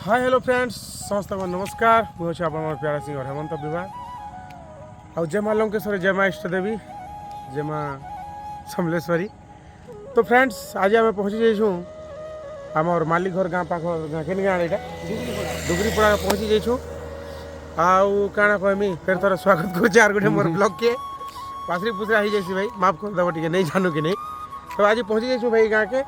Hi hello friends समस्त को नमस्कार मुझे आप प्यारा सिंह और हेमंत विवाह और जय माँ लंकेश्वरी जय माँ इष्ट देवी जय माँ समलेश्वरी। तो फ्रेंड्स आज आम पहुँची जाइछू आमर मालिक घर गाँ पाख गाँ केन गाँ यहाँ डुगरीपड़ा पहुँची जाइछू आउ काଣା कहमी फिर थोड़ा स्वागत कर आर गोटे मोर ब्लॉग के पासरी पुसरा हो जाए भाई माफ कर देव टे नहीं जानू कि नहीं। तो आज पहुँची जाइछू भाई गाँ के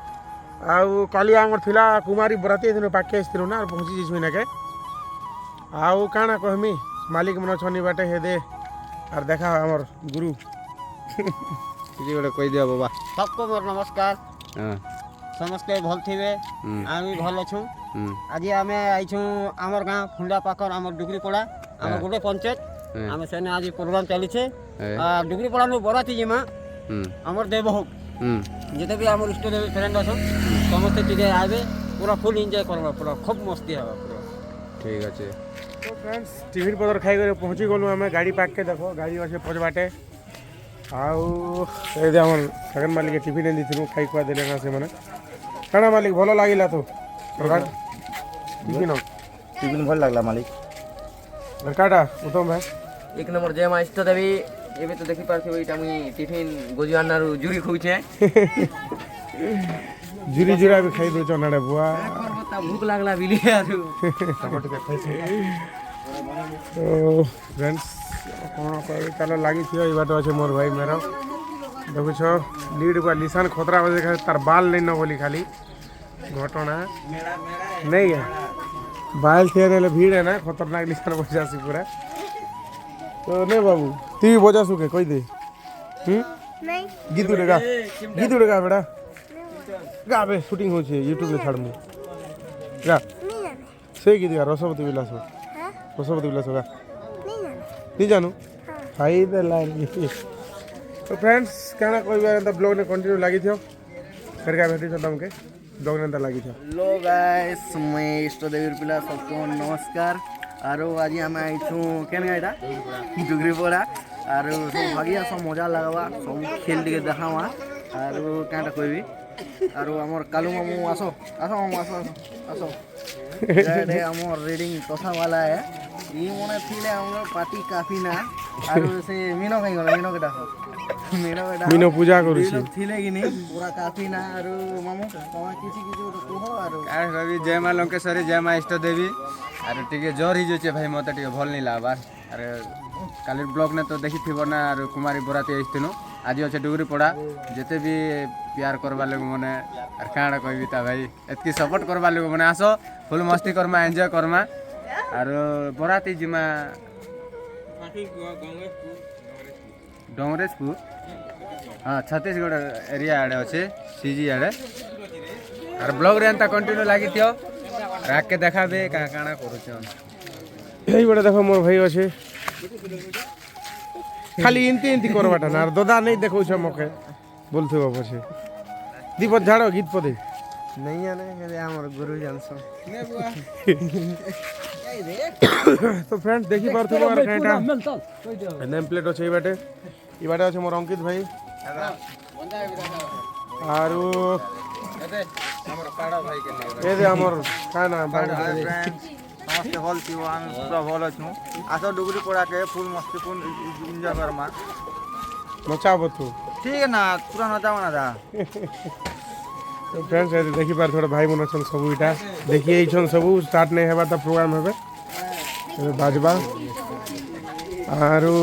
आउ काली आमर थिला कुमारी बराती दिन पाखे आसलु ना पहुँची जाइछू इनाके आउ काଣା कहमी मालिक मन छनी बाटे हे दे आर देखा आमर गुरु किसी गोटे कह दिया बाबा सबको मोर नमस्कार हाँ समस्ते भल थिबे आम भी भल अच्छू। आज आम आईछू आमर गाँ खुंडा पाखर आमर डुगरीपड़ा आमर गोटे पंचायत आम सेने आज प्रोग्राम चलीछे डुगरीपड़ा नु बराती जिमा आमर देवभोग जिते भी आमर इष्ट देवी फ्रेंड अछन समस्ते टिके आबे पूरा फुल एंजॉय करबा पूरा खूब मस्ती हवा पूरा ठीक अच्छे। तो फ्रेंड्स टिफिन पदर खाई कर पहुँची गलु आम गाड़ी पाक के देखो गाड़ी अच्छे पचबाटे आउ आम सेकेंड मालिक टिफिन एनी खाई खुआ देले ना से मैंने काना मालिक भल लगे तो टिफिन टिफिन भल लगला मालिक काटा उत्तम भाई एक नंबर जय माँ इष्ट देवी एबे तो देखि पारथि एटा मुई टिफिन गोजुआनारु जुरी खुचे जुरी जुरा भी खाई दो चनाडे बुआ भूख लागला बिली आरु तो फ्रेंड्स कौन कह चलो लगी थी ये बात अच्छे मोर भाई मेरा देखुछ लीड को लिसान खतरा बजे तार बाल नहीं न बोली खाली घटना नहीं है बाल थे ना भीड़ है ना खतरनाक लिसान बजा सी पूरा तो नहीं बाबू तू भी बजा सुके कोई दे नहीं गीत उड़ेगा बेटा गा बे शूटिंग होचे यूट्यूब में छाड़ मु गा नहीं जाने से गीत गा रसवती विलास हाँ रसवती विलास गा नहीं जाने नहीं जानू हाँ हाई दे लाइन तो फ्रेंड्स कहना कोई बार ब्लॉग ने कंटिन्यू लगी थो फिर क्या भेटी छो तुमके ब्लॉग ने लगी थो हेलो गाइस मैं इष्ट देवी पिला सबको नमस्कार आरो आज हम आइछु केन गाइडा डुगरीपड़ा आरो सब भागिया सब मजा लगवा सब खेल टिके देखावा आरो कांटा कहबी आरो हमर कालू मामू आसो आसो मामू आसो आसो रे हमर रीडिंग तसा वाला है ई मने थिले हमर पार्टी काफी ना आरो से मीनो कहीं गला मीनो केटा मीनो पूजा करू छी थिले कि नहीं पूरा काफी ना आरो मामू तमा किसी तो कहो आरो यार रवि जय माँ लंकेश्वरी जय माँ इष्ट देवी अरे टिके जोर ही जोचे भाई मत टिके भल नहीं लागबार अरे काली ब्लॉग ने तो देखी थी ना अरे कुमारी बराती आइथिनु आज अच्छे डुगरीपड़ा जिते भी प्यार करवा लोग मने अरे काड़ा कहबी ता भाई एतकी सपोर्ट करवा लोग मने आसो फुल मस्ती करमा एंजॉय करमा और बराती जिमा डोंगरेजपुर हाँ छत्तीसगढ़ एरिया आड़े अच्छे सीजी आड़े और ब्लॉग रे एंता कंटिन्यू लगी थियो राख के देखाबे काଣା करूछन यही बड़े देखो मोर भाई अच्छे खाली इनती करवाटा ना दादा नहीं देखो छ मके बोलथे पछे दीपक झाड़ो गीत पदे नहीं जाने हे हमर गुरु जानसो तो फ्रेंड्स देखी पारथबो आर काटा नेम प्लेट अछि बाटे ई बाटे अछि मोर अंकित भाई आरो हमर काड़ा भाई के ए दे हमर खाना भाई समस्त भल थी हम पूरा भल अच्छू आसो डुगरीपड़ा के फुल मस्ती फुल एंजॉय करमा मचा बतू ठीक है ना पूरा नचा बना था तो फ्रेंड्स ए देखि पार थोड़ा भाई मन छन सब इटा देखिए छन सब स्टार्ट नहीं हेबा त प्रोग्राम हेबे ए बाजबा आरो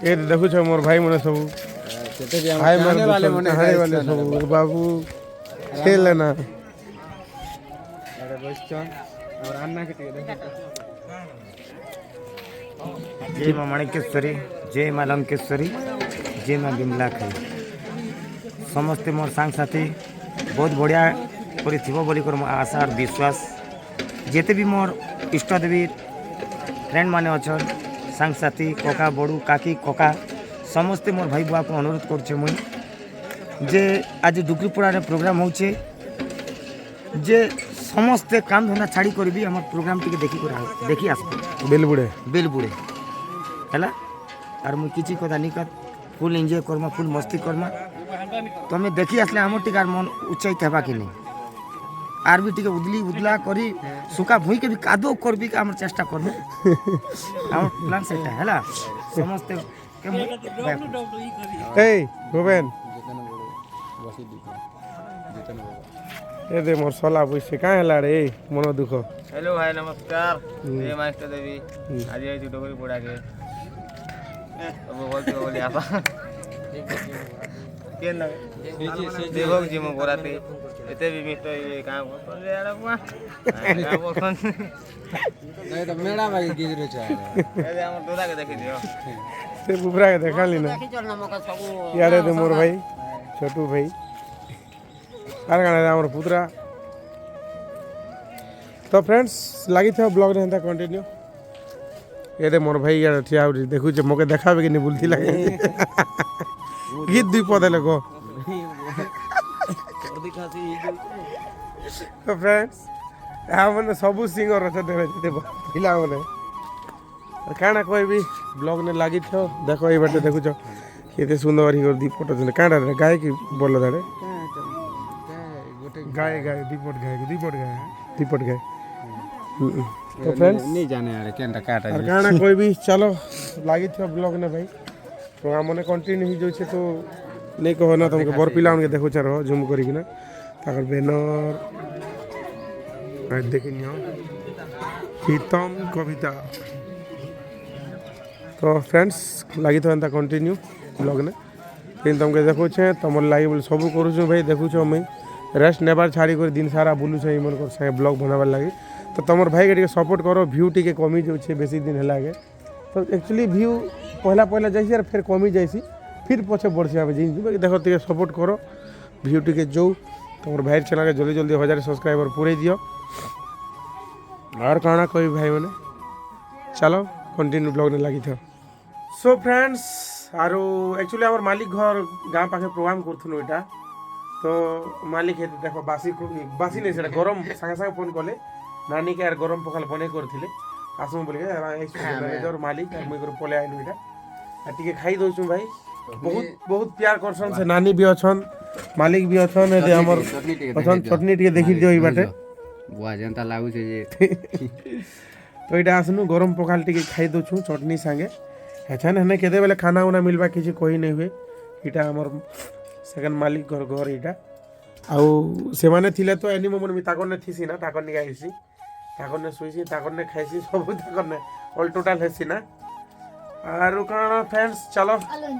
ए देखु छ मोर भाई मन सब हाय मारने वाले सब बाबू खेल लेना अरे बच्चन और अन्ना के टिके जय माँ माणिकेश्वरी जय माँ लंकेश्वरी जय माँ बिमला खाई समस्ते मोर सांग साथी बहुत बढ़िया कर बोली कर आशा और विश्वास जेते भी मोर इष्ट देवी फ्रेंड माने अच्छन सांग साथी कका बड़ू काकी कका समस्ते मोर भाई बुआ को अनुरोध करछे मुई जे आज डुगरीपड़ा रे प्रोग्राम होचे जे समस्ते काम धंदा छाड़ी कर भी हमर प्रोग्राम टिके देखी आस बेल बुड़े है और मुझे किसी कथा नहीं कर फुल एंजॉय करमा फुल मस्ती करमा तो हमें देखी आसले आम टिकार मन उत्साहित हेबा कि नहीं आर भी टिके उदली उदला करी सुका भुई के भी कादो करबी का हमर चेष्टा करबो हमर प्लान सेटा हैला समस्त के এই গোবেন এ দে মোর সলা বইছে কাঁ হেলা রে মন দুঃখ हेलो भाई नमस्कार जय माँ इष्ट देवी आज आई थी डोगरी पड़ा के अब बोलते बोली आपा के ना देवक जी मो बोराते एते भी मिस्टर ये काम कर ले यार बुआ काम बोल नहीं तो मेड़ा भाई गिजरे चाहे अरे हम डोरा के देखि दियो সে বুবরা কে দেখালি না ଦେଖିଛ ନା ମକା ସବୁ ইয়ারে দে মোর ভাই ছোটু ভাই আর কাଣା রে আমার পুত্রা তো ফ্রেন্ডস লাগি থাও ব্লগ রে হেন্তা কন্টিনিউ এ দে মোর ভাই ইয়ার ঠিয়া উঠি দেখু যে মোকে দেখাবে কি নি ভুলতি লাগে গীত দুই পদে লাগো তো ফ্রেন্ডস মানে সবু সিঙ্গর অছতে যেতে পিলা মানে কাଣା কইবি ব্লগ নে লাগি থাও দেখো এই বাটে দেখুছ কেতে সুন্দর হি করে দি ফটো দিলে কাଣା রে গায় কি বলল দাঁড়ে গায় গায় দিপট গায় তো फ्रेंड्स नहीं जाने यार केनटा काटा আর কাଣା কইবি চলো লাগি থাও ব্লগ নে ভাই प्रोग्राम मने कंटिन्यू ही जो छे तो नहीं कहो ना तुमके बर पिला उनके देखो चारो जूम करी कि ना ताकर बैनर आज देखिनियो प्रीतम कविता तो फ्रेंड्स लगी तो एंता कंटिन्यू ब्लॉग ने फिर तुमके देखो छे तुम लागी बोले सब करू छु भाई देखू छो मैं रेस्ट नेबार छाड़ी कर दिन सारा बुलू छे मन कर से ब्लॉग बनाबार लागी तो तुमर भाई के सपोर्ट करो व्यू टिके कमी जो छे बेसी दिन हला के तो एक्चुअली व्यू पहला जैसी और फिर कमी जैसी फिर पछे बढ़सी आवे जिन देखो टिके सपोर्ट करो व्यू टिके जो तुम भाई चैनल के जल्दी जल्दी 1000 सब्सक्राइबर पूरे दियो और काना कोई भाई मैंने चलो कंटिन्यू ब्लॉग ने लगी था सो फ्रेंड्स आरो एक्चुअली आम मालिक घर गाँ पाखे प्रोग्राम करथुन एटा तो मालिक हेतु देखो बासी नहीं से गरम सागे सागे फोन कले नानी के यार गरम पखाल बने करथिले आसमु बोले मैनेजर मालिक मुई कर पले आइलु एटा आ टिके खाई दोछु भाई बहुत बहुत प्यार करछन से नानी भी अछन मालिक भी अछन ए हमर अछन चटनी टिके देखि दियो ई बाटे बुआ जनता लागू छे जे तो एटा आसनु गरम पखाल टिके खाई दोछु चटनी संगे अच्छा ना केते बेले खाना उना मिलबा किछि कोई नहीं हुए इटा हमर सेकंड मालिक घर इटा आउ से माने थिले तो एनी मोमन मी ताकन ने थिसी ना ताकन नि गाइसी ताकन ने सुइसी ताकन ने खाइसी सब ताकन ने ऑल टोटल हेसी ना आरो काना फ्रेंड्स चलो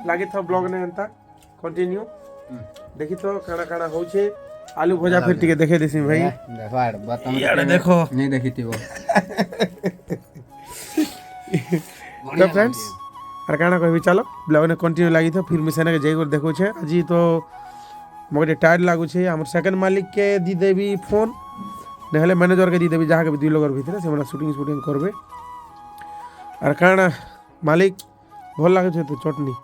लागी तो ब्लॉग ने एंता कंटिन्यू देखि तो काना काना होछे आलू भजा फिर टिके देखे देसी भाई देखाड़ बताम यार देखो नहीं देखितिबो तो फ्रेंड्स আর কাଣା কইবি চলো ব্লগ নে কন্টিনিউ লাগি তো फिर मिशन के जाई कर देखो छे আজি তো मोके टायर्ड लागु छे हमर सेकंड मालिक के दी देबी फोन नहले मैनेजर के दी देबी जहा के दुई लोगर भीतर से हमरा शूटिंग करबे আর কাଣା मालिक भल लागु छे तो चटनी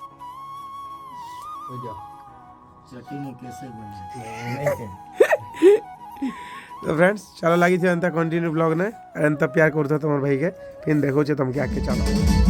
तो फ्रेंड्स चलो लगी थी अंत कंटिन्यू ब्लॉग ने अंत प्यार करते तुम्हारे भाई के फिर देखो तुम क्या के चलो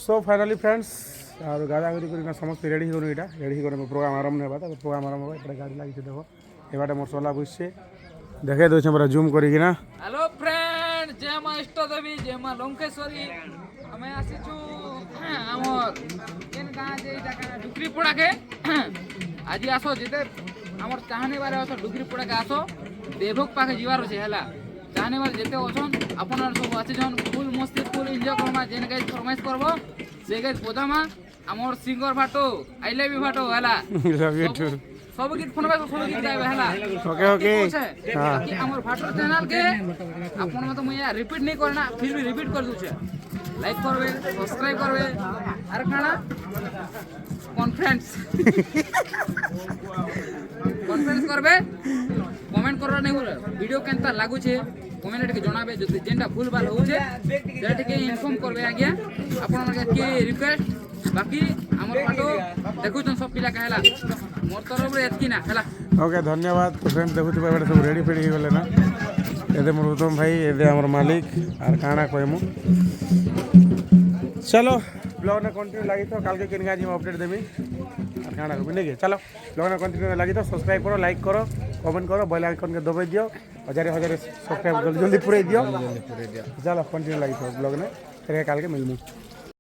সো ফাইনালি ফ্রেন্ডস আর গাড়ি আগে করি না সমস্ত রেডি করুন এটা রেডি করে প্রোগ্রাম আরম্ভ নেবা তো প্রোগ্রাম আরম্ভ হবে এটা গাড়ি লাগিছে দেখো এবারে মোর সলা বসছে দেখে দউছে পুরা জুম করি কিনা हेलो फ्रेंड जय मां इष्ट देवी जय मां लंकेश्वरी हमें आसीचु हमर केन गां जे जाका डुकरी पड़ा के आज आसो जेते हमर चाहने बारे आसो डुकरी पड़ा के आसो देवक पाके जीवार छे हला चाहने बारे जेते ओछन आपनर सब आछे जन फुल मस्ती फुल एन्जॉय करमा जेन गाइस फरमाइश करबो से गाइस पोदामा हमर सिंगर भाटो आई लव यू भाटो हला लव यू टू सब गीत फरमाइश सब गीत गाइबे हला ओके ओके हां कि हमर भाटो चैनल के आपन मत मुया रिपीट नहीं करना फिर भी रिपीट कर दूचे लाइक करबे सब्सक्राइब करबे आर खाना कॉन्फ्रेंस कॉन्फ्रेंस करबे कमेंट करबा नहीं बोले वीडियो केनता लागु छे कमेंट के जणाबे जति जेंटा भूल भाल हो छे जेटा के इन्फॉर्म करबे आज्ञा आपन मन के रिक्वेस्ट बाकी हमर पाटो देखु जन सब पिला कहला मोर तरफ रे एतकी ना हला ओके धन्यवाद तो फ्रेंड्स देखुथिबा एबे सब रेडी फेडी गले ना एदे मोर उत्तम भाई एदे हमर मालिक आर काना कहमु चलो ब्लॉग ने कंटिन्यू लागी तो काल के किन गाजी में अपडेट देबी आर काना को नहीं के चलो ब्लॉग ने कंटिन्यू लागी तो सब्सक्राइब करो लाइक करो कमेंट करो बेल आइकन के दबाई दियो हजार हजार सब्सक्राइब जल्दी जल्दी पूरे दियो चलो कंटिन्यू लागी तो ब्लॉग ने फिर काल के मिलमु